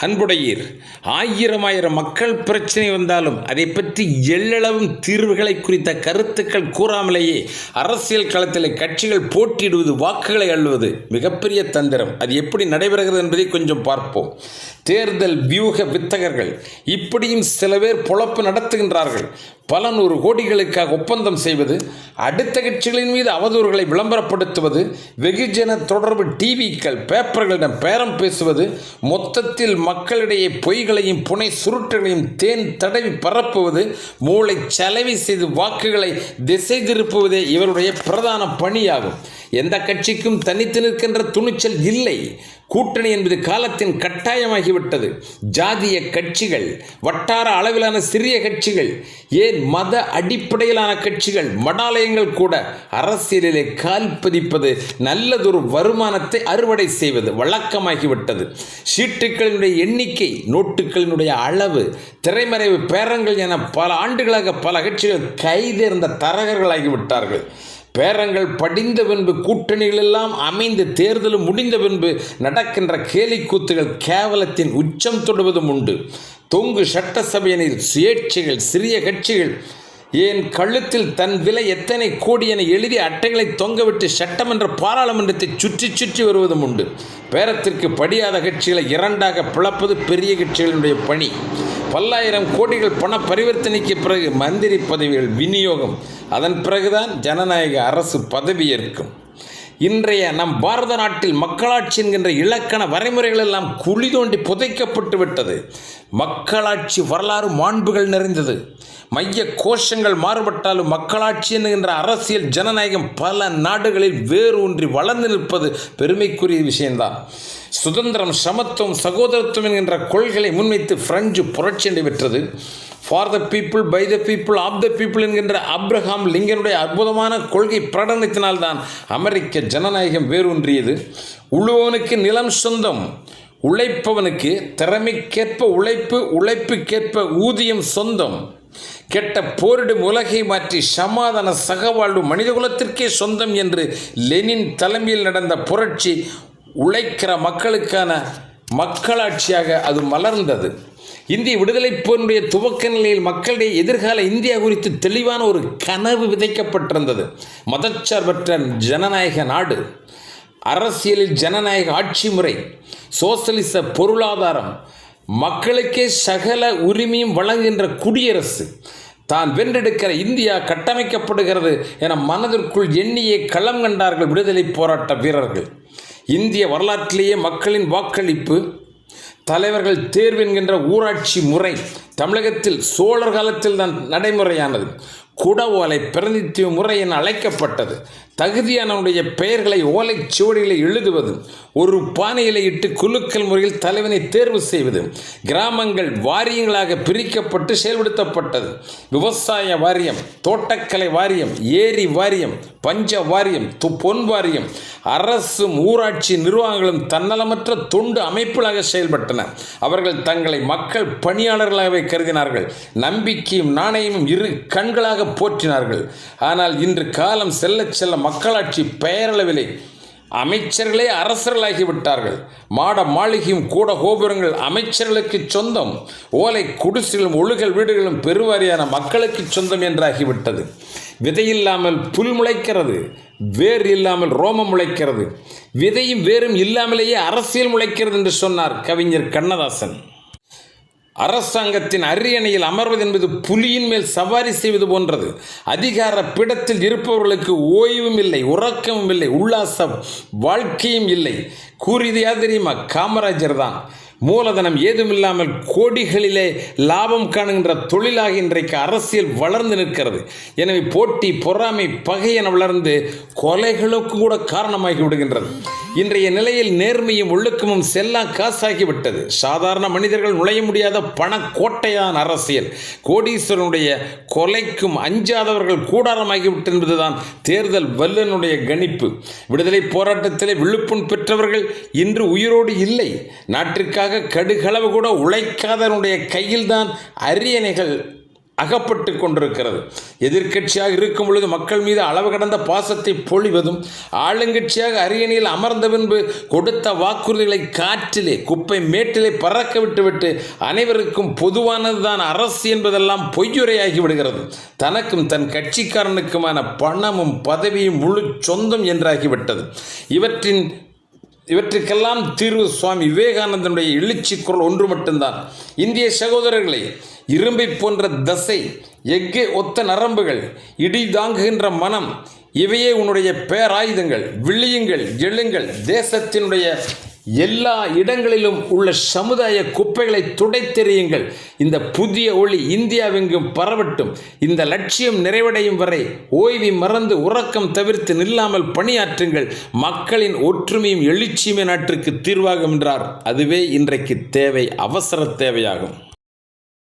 அன்புடையீர், ஆயிரம் மக்கள் பிரச்சனை வந்தாலும் அதை பற்றி எள்ளளவும் தீர்வுகளை குறித்த கருத்துக்கள் கூறாமலேயே அரசியல் களத்தில் கட்சிகள் போட்டியிடுவது, வாக்குகளை அள்ளுவது மிகப்பெரிய தந்திரம். அது எப்படி நடைபெறுகிறது என்பதை கொஞ்சம் பார்ப்போம். தேர்தல் வியூக வித்தகர்கள் இப்படியும் சில பேர் பொழப்பு நடத்துகின்றார்கள். பல நூறு கோடிகளுக்காக ஒப்பந்தம் செய்வது, அடுத்த கட்சிகளின் மீது அவதூறுகளை விளம்பரப்படுத்துவது, வெகுஜன தொடர்பு டிவிக்கள் பேப்பர்களிடம் பேரம் பேசுவது, மொத்தத்தில் மக்களிடையே பொய்களையும் புனை சுருட்டுகளையும் தேன் தடவி பரப்புவது, மூளை சலவை செய்து வாக்குகளை திசை திருப்புவதே இவருடைய பிரதான பணியாகும். எந்த கட்சிக்கும் தனித்து நிற்கின்ற துணிச்சல் இல்லை. கூட்டணி என்பது காலத்தின் கட்டாயமாகிவிட்டது. ஜாதிய கட்சிகள், வட்டார அளவிலான சிறிய கட்சிகள், ஏன் மத அடிப்படையிலான கட்சிகள், மடாலயங்கள் கூட அரசியலிலே கால் பதிப்பது, நல்லதொரு வருமானத்தை அறுவடை செய்வது வழக்கமாகிவிட்டது. சீட்டுகளினுடைய எண்ணிக்கை, நோட்டுகளினுடைய அளவு, திரைமறைவு பேரங்கள் என பல ஆண்டுகளாக பல கட்சிகள் கைதேர்ந்த தரகர்களாகிவிட்டார்கள். பேரங்கள் படிந்த பின்பு, கூட்டணிகள் எல்லாம் அமைந்து தேர்தலும் முடிந்த பின்பு நடக்கின்ற கேலிக்கூத்துகள் கேவலத்தின் உச்சம் தொடுவதும் உண்டு. தொங்கு சட்டசபையினில் சுயேட்சைகள், சிறிய கட்சிகள் ஏன் கழுத்தில் தன் விலை எத்தனை கோடி என எழுதி அட்டைகளை தொங்கவிட்டு சட்டமன்ற பாராளுமன்றத்தை சுற்றி சுற்றி வருவதும் உண்டு. பேரத்திற்கு படியாத கட்சிகளை இரண்டாக பிளப்பது பெரிய கட்சிகளுடைய பணி. பல்லாயிரம் கோடிகள் பண பரிவர்த்தனைக்கு பிறகு மந்திரி பதவிகள் விநியோகம், அதன் பிறகுதான் ஜனநாயக அரசு பதவியேற்கும். இன்றைய நம் பாரத நாட்டில் மக்களாட்சி என்கின்ற இலக்கண வரைமுறைகள் எல்லாம் குழி தோண்டி புதைக்கப்பட்டு விட்டது. மக்களாட்சி வரலாறு மாண்புகள் நிறைந்தது. மைய கோஷங்கள் மாறுபட்டாலும் மக்களாட்சி என்கின்ற அரசியல் ஜனநாயகம் பல நாடுகளில் வேறு ஒன்றி வளர்ந்து நிற்பது பெருமைக்குரிய விஷயம்தான். சுதந்திரம், சமத்துவம், சகோதரத்துவம் என்கின்ற கொள்கைகளை முன்வைத்து பிரெஞ்சு புரட்சி நடைபெற்றது. For the people, by the people, of the people என்கின்ற ஆப்ரஹாம் லிங்கனுடைய அற்புதமான கொள்கை பிரகடனத்தினால்தான் அமெரிக்க ஜனநாயகம் வேரூன்றியது. உழுவவனுக்கு நிலம் சொந்தம், உழைப்பவனுக்கு திறமைக்கேற்ப உழைப்பு, உழைப்புக்கேற்ப ஊதியம் சொந்தம். கெட்ட போரிடும் உலகை மாற்றி சமாதான சகவாழ்வு மனிதகுலத்திற்கே சொந்தம் என்று லெனின் தலைமையில் நடந்த புரட்சி உழைக்கிற மக்களுக்கான மக்களாட்சியாக அது மலர்ந்தது. இந்திய விடுதலை போரினுடைய துவக்க நிலையில் மக்களுடைய எதிர்கால இந்தியா குறித்து தெளிவான ஒரு கனவு விதைக்கப்பட்டிருந்தது. மதச்சார்பற்ற ஜனநாயக நாடு, அரசியலில் ஜனநாயக ஆட்சி முறை, சோசலிச பொருளாதாரம், மக்களுக்கே சகல உரிமையும் வழங்குகின்ற குடியரசு, தான் வென்றெடுக்கிற இந்தியா கட்டமைக்கப்படுகிறது என மனதிற்குள் எண்ணியே களம் கண்டார்கள் விடுதலை போராட்ட வீரர்கள். இந்திய வரலாற்றிலேயே மக்களின் வாக்களிப்பு, தலைவர்கள் தேர்வு என்கின்ற ஊராட்சி முறை தமிழகத்தில் சோழர் காலத்தில் தான் நடைமுறையானது. குட ஓலை பிரதிநிதித்துவ முறை என அழைக்கப்பட்டது. தகுதியானவனுடைய பெயர்களை ஓலை சுவடிகளை எழுதுவது, ஒரு பானையில இட்டு குலுக்கல் முறையில் தலைவனை தேர்வு செய்வது, கிராமங்கள் வாரியங்களாக பிரிக்கப்பட்டு செயல்படுத்தப்பட்டது. விவசாய வாரியம், தோட்டக்கலை வாரியம், ஏரி வாரியம், பஞ்ச வாரியம், பொன் வாரியம், அரசும் ஊராட்சி நிர்வாகங்களும் தன்னலமற்ற தொண்டு அமைப்புகளாக செயல்பட்டன. அவர்கள் தங்களை மக்கள் பணியாளர்களாகவே கருதினார்கள். நம்பிக்கையும் நாணயமும் இரு கண்களாக போற்றினார்கள். ஆனால் இன்று காலம் செல்ல செல்ல மக்களாட்சி பெயரளவிலே அமைச்சர்களே அரசர்களாகிவிட்டார்கள். மாட மாளிகையும் கூட கோபுரங்கள் அமைச்சர்களுக்கு சொந்தம், ஓலை குடிசைகளும் ஒழுகல் வீடுகளும் பெருவாரியான மக்களுக்கு சொந்தம் என்றாகிவிட்டது. விதையில்லாமல் புல் முளைக்கிறது, வேர் இல்லாமல் ரோமம் முளைக்கிறது, விதையும் வேரும் இல்லாமலேயே அரசியல் முளைக்கிறது என்று சொன்னார் கவிஞர் கண்ணதாசன். அரசாங்கத்தின் அரியணையில் அமர்வது என்பது புலியின் மேல் சவாரி செய்வது போன்றது. அதிகார பீடத்தில் இருப்பவர்களுக்கு ஓய்வும் இல்லை, உறக்கமும் இல்லை, உல்லாச வாழ்க்கையும் இல்லை. கூறியது யார் தெரியுமா? காமராஜர் தான். மூலதனம் ஏதுமில்லாமல் கோடிகளிலே லாபம் காணுகின்ற தொழிலாக இன்றைக்கு அரசியல் வளர்ந்து நிற்கிறது. எனவே போட்டி, பொறாமை, பகை என வளர்ந்து கொலைகளுக்கு கூட காரணமாகி விடுகின்றது. இன்றைய நிலையில் நேர்மையும் ஒழுக்கமும் செல்லா காசாகிவிட்டது. சாதாரண மனிதர்கள் நுழைய முடியாத பணக்கோட்டையான அரசியல். கோடீஸ்வரனுடைய கொலைக்கும் அஞ்சாதவர்கள் கூடாரமாகிவிட்டது என்பதுதான் தேர்தல் வல்லுநருடைய கணிப்பு. விடுதலை போராட்டத்திலே விழுப்புண் பெற்றவர்கள் இன்று உயிரோடு இல்லை. நாட்டிற்காக கடுகளவு கூட உழைக்காதவனுடைய கையில்தான் அரியணைகள் அகப்பட்டு கொண்டிருக்கிறது. எதிர்க்கட்சியாக இருக்கும் பொழுது மக்கள் மீது அளவு கடந்த பாசத்தை பொழிவதும், ஆளுங்கட்சியாக அரியணையில் அமர்ந்த பின்பு கொடுத்த வாக்குறுதிகளை காற்றிலே குப்பை மேட்டிலே பறக்க விட்டுவிட்டு அனைவருக்கும் பொதுவானதுதான் அரசு என்பதெல்லாம் பொய்யுரையாகி விடுகிறது. தனக்கும் தன் கட்சிக்காரனுக்குமான பணமும் பதவியும் முழு சொந்தம் என்றாகிவிட்டது. இவற்றுக்கெல்லாம் தீர்வு சுவாமி விவேகானந்தனுடைய எழுச்சி குரல் ஒன்று மட்டும்தான். இந்திய சகோதரர்களை, இரும்பை போன்ற தசை, எஃகே ஒத்த நரம்புகள், இடி தாங்குகின்ற மனம், இவையே உன்னுடைய பேராயுதங்கள். விழியுங்கள், எழுங்கள். தேசத்தினுடைய எல்லா இடங்களிலும் உள்ள சமுதாய குப்பைகளை துடைத்தெறியுங்கள். இந்த புதிய ஒளி இந்தியாவெங்கும் பரவட்டும். இந்த லட்சியம் நிறைவடையும் வரை ஓய்வை மறந்து உறக்கம் தவிர்த்து நில்லாமல் பணியாற்றுங்கள். மக்களின் ஒற்றுமையும் எழுச்சியுமே நாட்டிற்கு தீர்வாகும் என்றார். அதுவே இன்றைக்கு தேவை, அவசர தேவையாகும்.